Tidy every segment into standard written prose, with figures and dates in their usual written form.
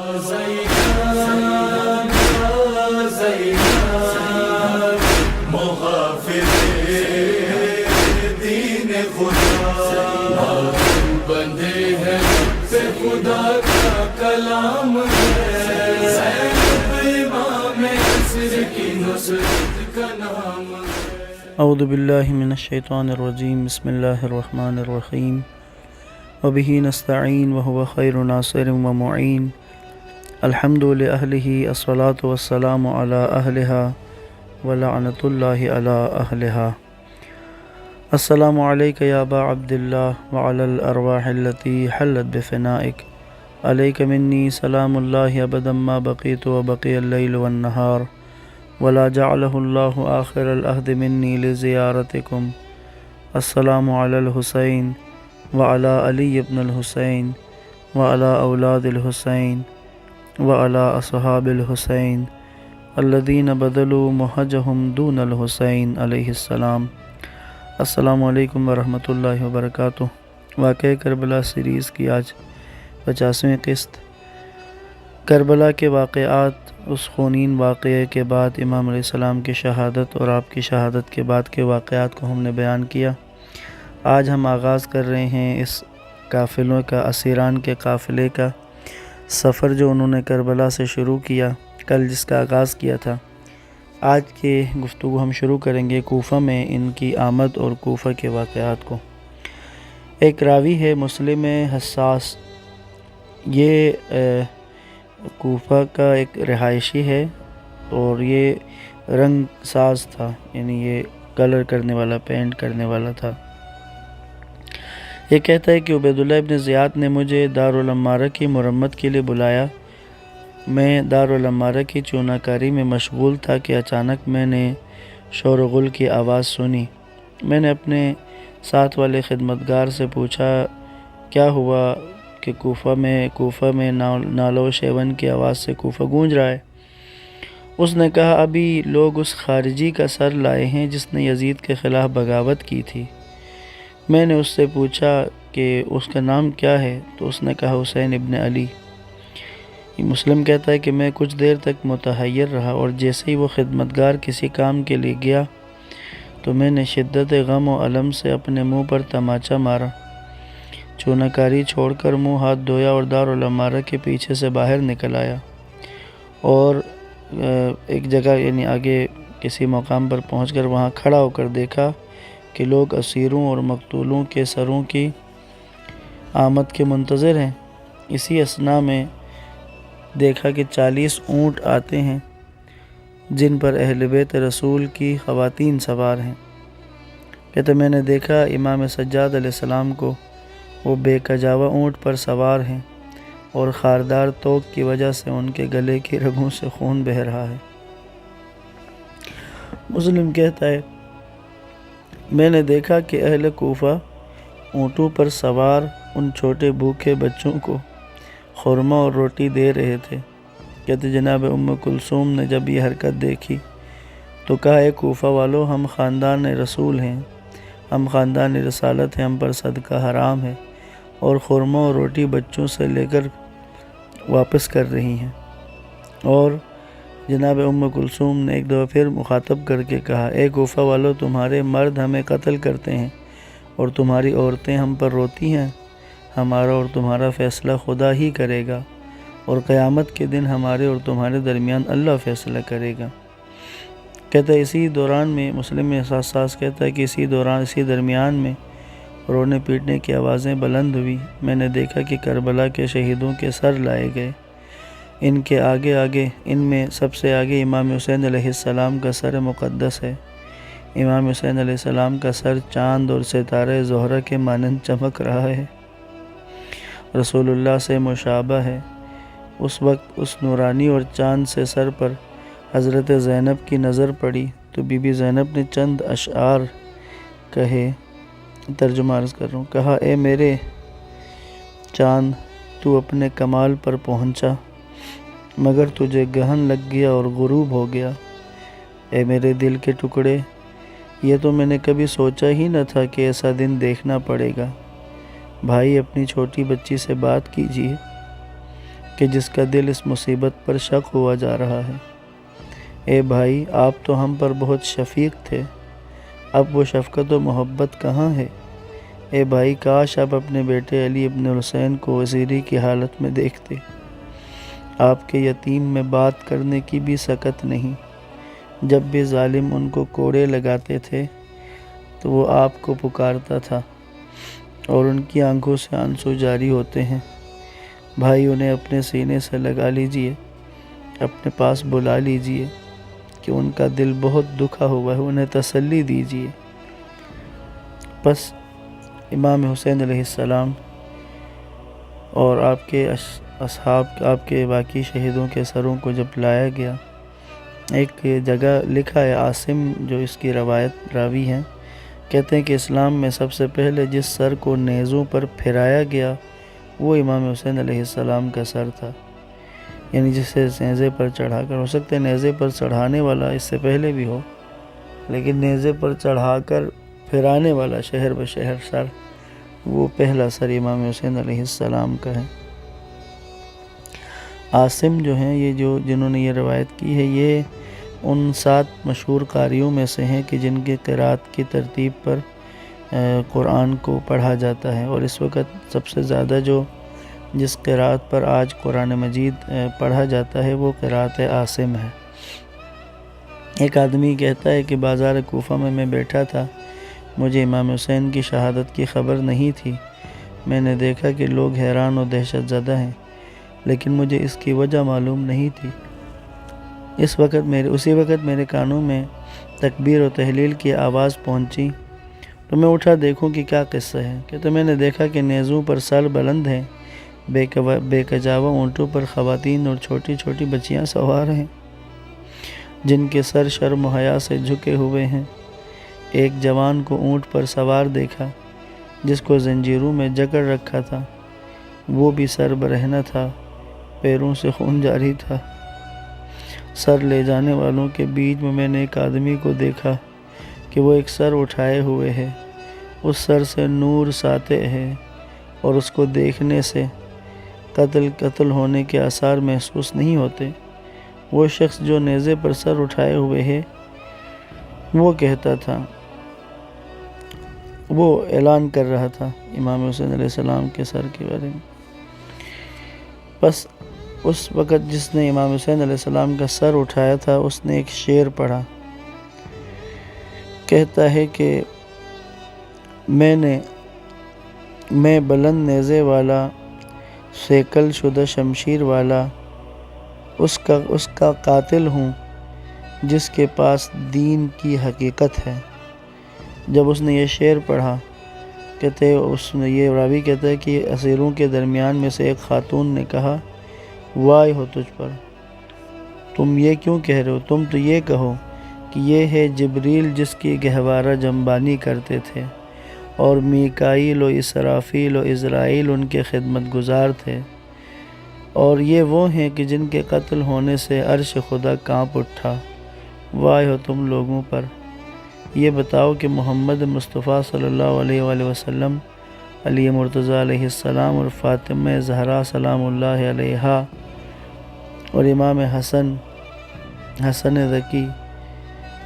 مغافر دین خدا بندے ہیں سے خدا کا کلام ہے، زینب امام مصر کی نصرت کا نام ہے۔ اعوذ باللہ من الشیطان الرجیم، بسم اللہ الرحمن الرحیم، وبہ نستعین وہو خیر ناصر ومعین، الحمد لأہلہ الصلاۃ والسلام علی اہلہا ولعنۃ اللہ علی اہلہا۔ السلام علیک یا ابا عبداللہ وعلی الارواح التي حلت بفنائک، علیک منی سلام اللہ ابدا ما بقیت وبقی اللیل والنہار، ولا جعلہ اللہ آخر العہد منی لزیارتکم۔ السلام علی الحسین وعلی علی ابن الحسین وعلی اولاد الحسین وعلی اصحاب الحسین الذین بذلوا مہجہم دون الحسین علیہ السلام۔ السلام علیکم ورحمۃ اللہ وبرکاتہ۔ واقعہ کربلا سیریز کی آج 50ویں قسط، کربلا کے واقعات، اس خونین واقعے کے بعد امام علیہ السلام کی شہادت اور آپ کی شہادت کے بعد کے واقعات کو ہم نے بیان کیا۔ آج ہم آغاز کر رہے ہیں اس قافلوں کا، اسیران کے قافلے کا سفر جو انہوں نے کربلا سے شروع کیا، کل جس کا آغاز کیا تھا۔ آج کے گفتگو ہم شروع کریں گے کوفہ میں ان کی آمد اور کوفہ کے واقعات کو۔ ایک راوی ہے مسلم حساس، یہ کوفہ کا ایک رہائشی ہے اور یہ رنگ ساز تھا، یعنی یہ کلر کرنے والا، پینٹ کرنے والا تھا۔ یہ کہتا ہے کہ عبیداللہ ابن زیاد نے مجھے دارالعمارہ کی مرمت کے لیے بلایا۔ میں دارالعمارہ کی چونا کاری میں مشغول تھا کہ اچانک میں نے شور و غل کی آواز سنی۔ میں نے اپنے ساتھ والے خدمتگار سے پوچھا کیا ہوا کہ کوفہ میں نالو شیون کی آواز سے کوفہ گونج رہا ہے۔ اس نے کہا ابھی لوگ اس خارجی کا سر لائے ہیں جس نے یزید کے خلاف بغاوت کی تھی۔ میں نے اس سے پوچھا کہ اس کا نام کیا ہے تو اس نے کہا حسین ابن علی۔ مسلم کہتا ہے کہ میں کچھ دیر تک متحیر رہا اور جیسے ہی وہ خدمتگار کسی کام کے لیے گیا تو میں نے شدت غم و الم سے اپنے منہ پر تماچا مارا، چونا کاری چھوڑ کر منہ ہاتھ دھویا اور دارالعمارہ کے پیچھے سے باہر نکل آیا اور ایک جگہ یعنی آگے کسی مقام پر پہنچ کر وہاں کھڑا ہو کر دیکھا کہ لوگ اسیروں اور مقتولوں کے سروں کی آمد کے منتظر ہیں۔ اسی اثنا میں دیکھا کہ 40 اونٹ آتے ہیں جن پر اہل بیت رسول کی خواتین سوار ہیں۔ کہتے میں نے دیکھا امام سجاد علیہ السلام کو، وہ بے کجاوہ اونٹ پر سوار ہیں اور خاردار توق کی وجہ سے ان کے گلے کی رگوں سے خون بہہ رہا ہے۔ مسلم کہتا ہے میں نے دیکھا کہ اہل کوفہ اونٹوں پر سوار ان چھوٹے بھوکے بچوں کو خورمہ اور روٹی دے رہے تھے۔ کہتے جناب ام کلثوم نے جب یہ حرکت دیکھی تو کہا اے کوفہ والو، ہم خاندان رسول ہیں، ہم خاندان رسالت ہیں، ہم پر صدقہ حرام ہے، اور خورمہ اور روٹی بچوں سے لے کر واپس کر رہی ہیں۔ اور جناب ام کلثوم نے ایک دفعہ پھر مخاطب کر کے کہا اے کوفہ والو، تمہارے مرد ہمیں قتل کرتے ہیں اور تمہاری عورتیں ہم پر روتی ہیں۔ ہمارا اور تمہارا فیصلہ خدا ہی کرے گا اور قیامت کے دن ہمارے اور تمہارے درمیان اللہ فیصلہ کرے گا۔ کہتا ہے اسی دوران میں مسلم حساس کہتا ہے کہ اسی درمیان میں رونے پیٹنے کی آوازیں بلند ہوئی۔ میں نے دیکھا کہ کربلا کے شہیدوں کے سر لائے گئے۔ ان کے آگے ان میں سب سے آگے امام حسین علیہ السلام کا سر مقدس ہے۔ امام حسین علیہ السلام کا سر چاند اور ستارہ زہرہ کے مانند چمک رہا ہے، رسول اللہ سے مشابہ ہے۔ اس وقت اس نورانی اور چاند سے سر پر حضرت زینب کی نظر پڑی تو بی بی زینب نے چند اشعار کہے، ترجمہ عرض کر رہا ہوں۔ کہا اے میرے چاند، تو اپنے کمال پر پہنچا مگر تجھے گہن لگ گیا اور غروب ہو گیا۔ اے میرے دل کے ٹکڑے، یہ تو میں نے کبھی سوچا ہی نہ تھا کہ ایسا دن دیکھنا پڑے گا۔ بھائی اپنی چھوٹی بچی سے بات کیجیے، کہ جس کا دل اس مصیبت پر شک ہوا جا رہا ہے۔ اے بھائی، آپ تو ہم پر بہت شفیق تھے، اب وہ شفقت و محبت کہاں ہے؟ اے بھائی، کاش آپ اپنے بیٹے علی ابن حسین کو وزیری کی حالت میں دیکھتے۔ آپ کے یتیم میں بات کرنے کی بھی سکت نہیں۔ جب بھی ظالم ان کو کوڑے لگاتے تھے تو وہ آپ کو پکارتا تھا اور ان کی آنکھوں سے آنسو جاری ہوتے ہیں۔ بھائی، انہیں اپنے سینے سے لگا لیجئے، اپنے پاس بلا لیجئے کہ ان کا دل بہت دکھا ہوا ہے، انہیں تسلی دیجئے۔ بس امام حسین علیہ السلام اور آپ کے اصحاب، آپ کے باقی شہیدوں کے سروں کو جب لایا گیا، ایک جگہ لکھا ہے، عاصم جو اس کی روایت راوی ہیں، کہتے ہیں کہ اسلام میں سب سے پہلے جس سر کو نیزوں پر پھرایا گیا وہ امام حسین علیہ السلام کا سر تھا، یعنی جسے نیزے پر چڑھا کر، ہو سکتا ہے نیزے پر چڑھانے والا اس سے پہلے بھی ہو، لیکن نیزے پر چڑھا کر پھرانے والا شہر بشہر سر، وہ پہلا سر امام حسین علیہ السلام کا ہے۔ عاصم جو ہیں، یہ جو جنہوں نے یہ روایت کی ہے، یہ ان 7 مشہور قاریوں میں سے ہیں کہ جن کے قرأت کی ترتیب پر قرآن کو پڑھا جاتا ہے، اور اس وقت سب سے زیادہ جس قرأت پر آج قرآن مجید پڑھا جاتا ہے وہ قرأت عاصم ہے۔ ایک آدمی کہتا ہے کہ بازار کوفہ میں میں بیٹھا تھا، مجھے امام حسین کی شہادت کی خبر نہیں تھی، میں نے دیکھا کہ لوگ حیران و دہشت زدہ ہیں، لیکن مجھے اس کی وجہ معلوم نہیں تھی۔ اسی وقت میرے کانوں میں تکبیر و تحلیل کی آواز پہنچی تو میں اٹھا دیکھوں کہ کیا قصہ ہے۔ کہتے میں نے دیکھا کہ نیزوں پر سر بلند ہیں، بے کجاوہ اونٹوں پر خواتین اور چھوٹی چھوٹی بچیاں سوار ہیں جن کے سر شرم و حیا سے جھکے ہوئے ہیں۔ ایک جوان کو اونٹ پر سوار دیکھا جس کو زنجیروں میں جکڑ رکھا تھا، وہ بھی سر برہنہ تھا، پیروں سے خون جاری تھا۔ سر لے جانے والوں کے بیچ میں نے ایک آدمی کو دیکھا کہ وہ ایک سر اٹھائے ہوئے ہے، اس سر سے نور ساطع ہے اور اس کو دیکھنے سے قتل ہونے کے آثار محسوس نہیں ہوتے۔ وہ شخص جو نیزے پر سر اٹھائے ہوئے ہے، وہ کہتا تھا، وہ اعلان کر رہا تھا امام حسین علیہ السلام کے سر کے بارے میں۔ بس اس وقت جس نے امام حسین علیہ السلام کا سر اٹھایا تھا اس نے ایک شعر پڑھا، کہتا ہے کہ میں بلند نیزے والا، سیکل شدہ شمشیر والا، اس کا قاتل ہوں جس کے پاس دین کی حقیقت ہے۔ جب اس نے یہ شعر پڑھا، کہتے یہ راوی کہتا ہے کہ اسیروں کے درمیان میں سے ایک خاتون نے کہا، وائے ہو تجھ پر، تم یہ کیوں کہہ رہے ہو؟ تم تو یہ کہو کہ یہ ہے جبریل جس کی گہوارہ جنبانی کرتے تھے، اور میکائیل و اسرافیل و عزرائیل ان کے خدمت گزار تھے، اور یہ وہ ہیں کہ جن کے قتل ہونے سے عرش خدا کانپ اٹھا۔ وائے ہو تم لوگوں پر، یہ بتاؤ کہ محمد مصطفیٰ صلی اللہ علیہ وآلہ وسلم، علی مرتضیٰ علیہ السلام اور فاطمہ زہرا سلام اللہ علیہا اور امام حسن ذکی،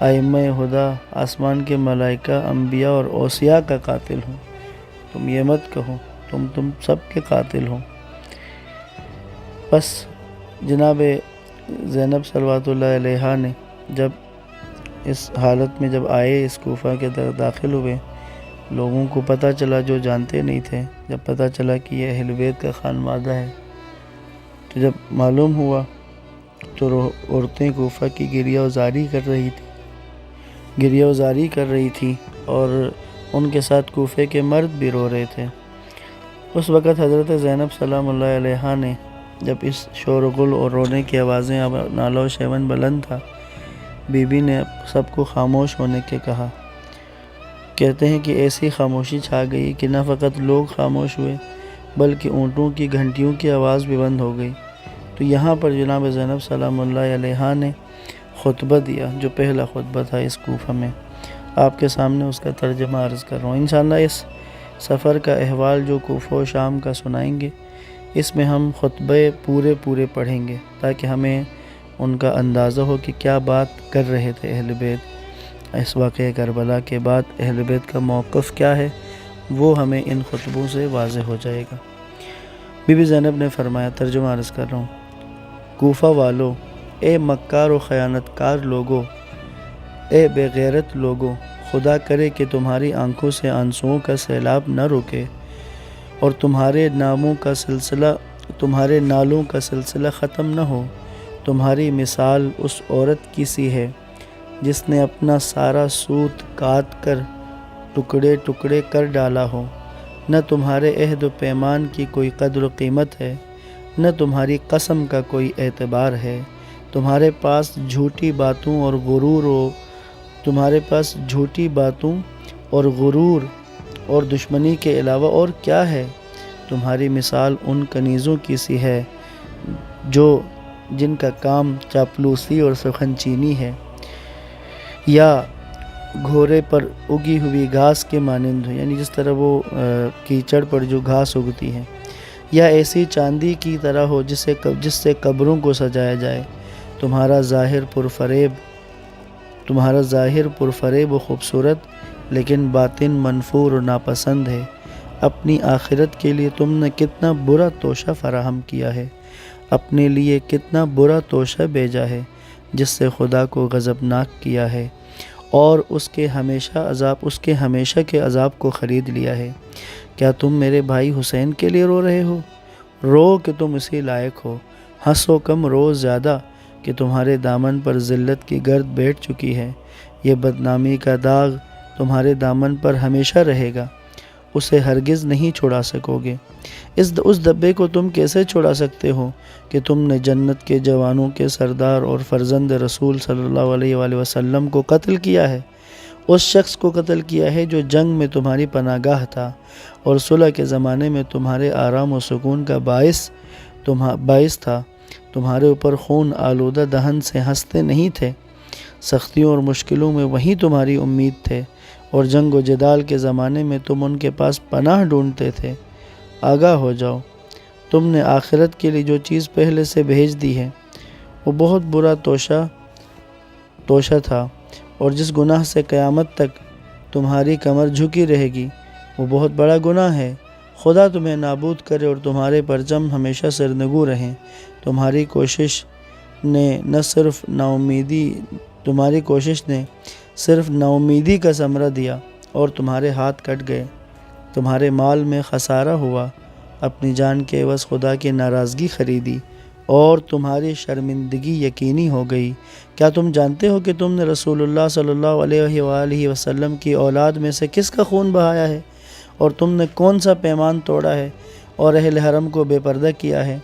ائمہ ہدیٰ، آسمان کے ملائکہ، انبیاء اور اوصیاء کا قاتل ہوں۔ تم یہ مت کہو، تم سب کے قاتل ہو۔ بس جناب زینب صلوات اللہ علیہا نے جب اس حالت میں جب آئے، اس کوفہ کے داخل ہوئے، لوگوں کو پتہ چلا جو جانتے نہیں تھے، جب پتہ چلا کہ یہ اہل بیت کا خانوادہ ہے، تو جب معلوم ہوا تو عورتیں کوفہ کی گریہ وزاری کر رہی تھی اور ان کے ساتھ کوفے کے مرد بھی رو رہے تھے۔ اس وقت حضرت زینب سلام اللہ علیہا نے جب اس شور و غل اور رونے کی آوازیں، اب نالہ و شیون بلند تھا، بی بی نے سب کو خاموش ہونے کے کہا۔ کہتے ہیں کہ ایسی خاموشی چھا گئی کہ نہ فقط لوگ خاموش ہوئے بلکہ اونٹوں کی گھنٹیوں کی آواز بھی بند ہو گئی۔ تو یہاں پر جناب زینب سلام اللہ علیہا نے خطبہ دیا، جو پہلا خطبہ تھا اس کوفہ میں۔ آپ کے سامنے اس کا ترجمہ عرض کر رہا ہوں۔ انشاءاللہ اس سفر کا احوال جو کوفہ و شام کا سنائیں گے، اس میں ہم خطبے پورے پڑھیں گے تاکہ ہمیں ان کا اندازہ ہو کہ کیا بات کر رہے تھے اہل بیت۔ اس واقعہ کربلا کے بعد اہل بیت کا موقف کیا ہے وہ ہمیں ان خطبوں سے واضح ہو جائے گا۔ بی بی زینب نے فرمایا، ترجمہ عرض کر رہا ہوں، کوفہ والو، اے مکار و خیانت کار لوگو، اے بے غیرت لوگو، خدا کرے کہ تمہاری آنکھوں سے آنسوؤں کا سیلاب نہ رکے اور تمہارے نالوں کا سلسلہ ختم نہ ہو۔ تمہاری مثال اس عورت کی سی ہے جس نے اپنا سارا سوت کاٹ کر ٹکڑے ٹکڑے کر ڈالا ہو۔ نہ تمہارے عہد و پیمان کی کوئی قدر و قیمت ہے، نہ تمہاری قسم کا کوئی اعتبار ہے۔ تمہارے پاس جھوٹی باتوں اور غرور اور دشمنی کے علاوہ اور کیا ہے؟ تمہاری مثال ان کنیزوں کی سی ہے جن کا کام چاپلوسی اور سخن چینی ہے، یا گھوڑے پر اگی ہوئی گھاس کے مانند ہو، یعنی جس طرح وہ کیچڑ پر جو گھاس اگتی ہے، یا ایسی چاندی کی طرح ہو جس سے قبروں کو سجایا جائے۔ تمہارا ظاہر پرفریب و خوبصورت، لیکن باطن منفور و ناپسند ہے۔ اپنی آخرت کے لیے تم نے کتنا برا توشہ فراہم کیا ہے، اپنے لیے کتنا برا توشہ بھیجا ہے جس سے خدا کو غضبناک کیا ہے اور اس کے ہمیشہ کے عذاب کو خرید لیا ہے۔ کیا تم میرے بھائی حسین کے لیے رو رہے ہو؟ رو کہ تم اسی لائق ہو، ہنسو کم رو زیادہ کہ تمہارے دامن پر ذلت کی گرد بیٹھ چکی ہے۔ یہ بدنامی کا داغ تمہارے دامن پر ہمیشہ رہے گا، اسے ہرگز نہیں چھڑا سکو گے۔ اس دبے کو تم کیسے چھڑا سکتے ہو کہ تم نے جنت کے جوانوں کے سردار اور فرزند رسول صلی اللہ علیہ وآلہ وسلم کو قتل کیا ہے، اس شخص کو قتل کیا ہے جو جنگ میں تمہاری پناہ گاہ تھا اور صلح کے زمانے میں تمہارے آرام و سکون کا باعث تھا۔ تمہارے اوپر خون آلودہ دہن سے ہنستے نہیں تھے، سختیوں اور مشکلوں میں وہی تمہاری امید تھے، اور جنگ و جدال کے زمانے میں تم ان کے پاس پناہ ڈھونڈتے تھے۔ آگاہ ہو جاؤ، تم نے آخرت کے لیے جو چیز پہلے سے بھیج دی ہے وہ بہت برا توشہ تھا، اور جس گناہ سے قیامت تک تمہاری کمر جھکی رہے گی وہ بہت بڑا گناہ ہے۔ خدا تمہیں نابود کرے اور تمہارے پرچم ہمیشہ سرنگوں رہیں۔ تمہاری کوشش نے صرف ناامیدی کا ثمرہ دیا اور تمہارے ہاتھ کٹ گئے، تمہارے مال میں خسارہ ہوا، اپنی جان کے عوض خدا کی ناراضگی خریدی اور تمہاری شرمندگی یقینی ہو گئی۔ کیا تم جانتے ہو کہ تم نے رسول اللہ صلی اللہ علیہ وآلہ وسلم کی اولاد میں سے کس کا خون بہایا ہے، اور تم نے کون سا پیمان توڑا ہے اور اہل حرم کو بے پردہ کیا ہے،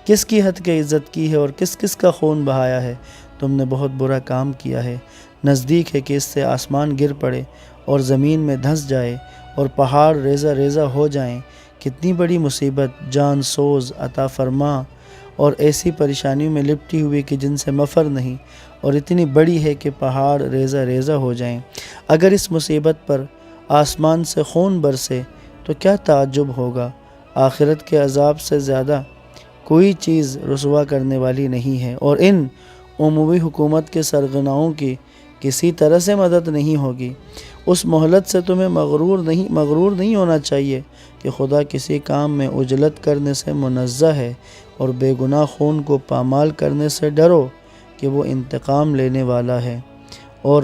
کس کی حد کی عزت کی ہے اور کس کا خون بہایا ہے؟ تم نے بہت برا کام کیا ہے۔ نزدیک ہے کہ اس سے آسمان گر پڑے اور زمین میں دھنس جائے اور پہاڑ ریزہ ریزہ ہو جائیں۔ کتنی بڑی مصیبت جان سوز عطا فرما اور ایسی پریشانیوں میں لپٹی ہوئی کہ جن سے مفر نہیں، اور اتنی بڑی ہے کہ پہاڑ ریزہ ریزہ ہو جائیں۔ اگر اس مصیبت پر آسمان سے خون برسے تو کیا تعجب ہوگا؟ آخرت کے عذاب سے زیادہ کوئی چیز رسوا کرنے والی نہیں ہے، اور ان عمومی حکومت کے سرغناؤں کی کسی طرح سے مدد نہیں ہوگی۔ اس مہلت سے تمہیں مغرور نہیں ہونا چاہیے کہ خدا کسی کام میں عجلت کرنے سے منزہ ہے، اور بے گناہ خون کو پامال کرنے سے ڈرو کہ وہ انتقام لینے والا ہے اور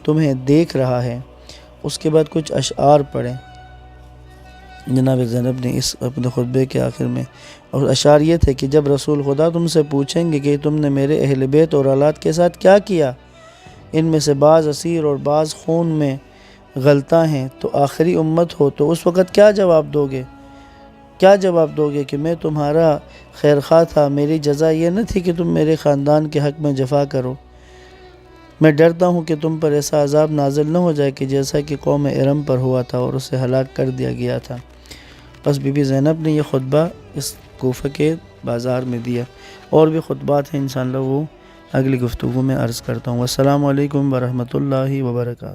تمہیں دیکھ رہا ہے۔ اس کے بعد کچھ اشعار پڑھیں جناب زینب نے اس اپنے خطبے کے آخر میں، اور اشعار یہ تھے کہ جب رسول خدا تم سے پوچھیں گے کہ تم نے میرے اہل بیت اور اولاد کے ساتھ کیا کیا، ان میں سے بعض اسیر اور بعض خون میں غلطاں ہیں، تو آخری امت ہو تو اس وقت کیا جواب دو گے کہ میں تمہارا خیرخواہ تھا، میری جزا یہ نہ تھی کہ تم میرے خاندان کے حق میں جفا کرو۔ میں ڈرتا ہوں کہ تم پر ایسا عذاب نازل نہ ہو جائے کہ جیسا کہ قوم ارم پر ہوا تھا اور اسے ہلاک کر دیا گیا تھا۔ بس بی بی زینب نے یہ خطبہ اس کوفہ کے بازار میں دیا، اور بھی خطبات ہیں انشاءاللہ وہ اگلی گفتگو میں عرض کرتا ہوں۔ السلام علیکم ورحمۃ اللہ وبرکاتہ۔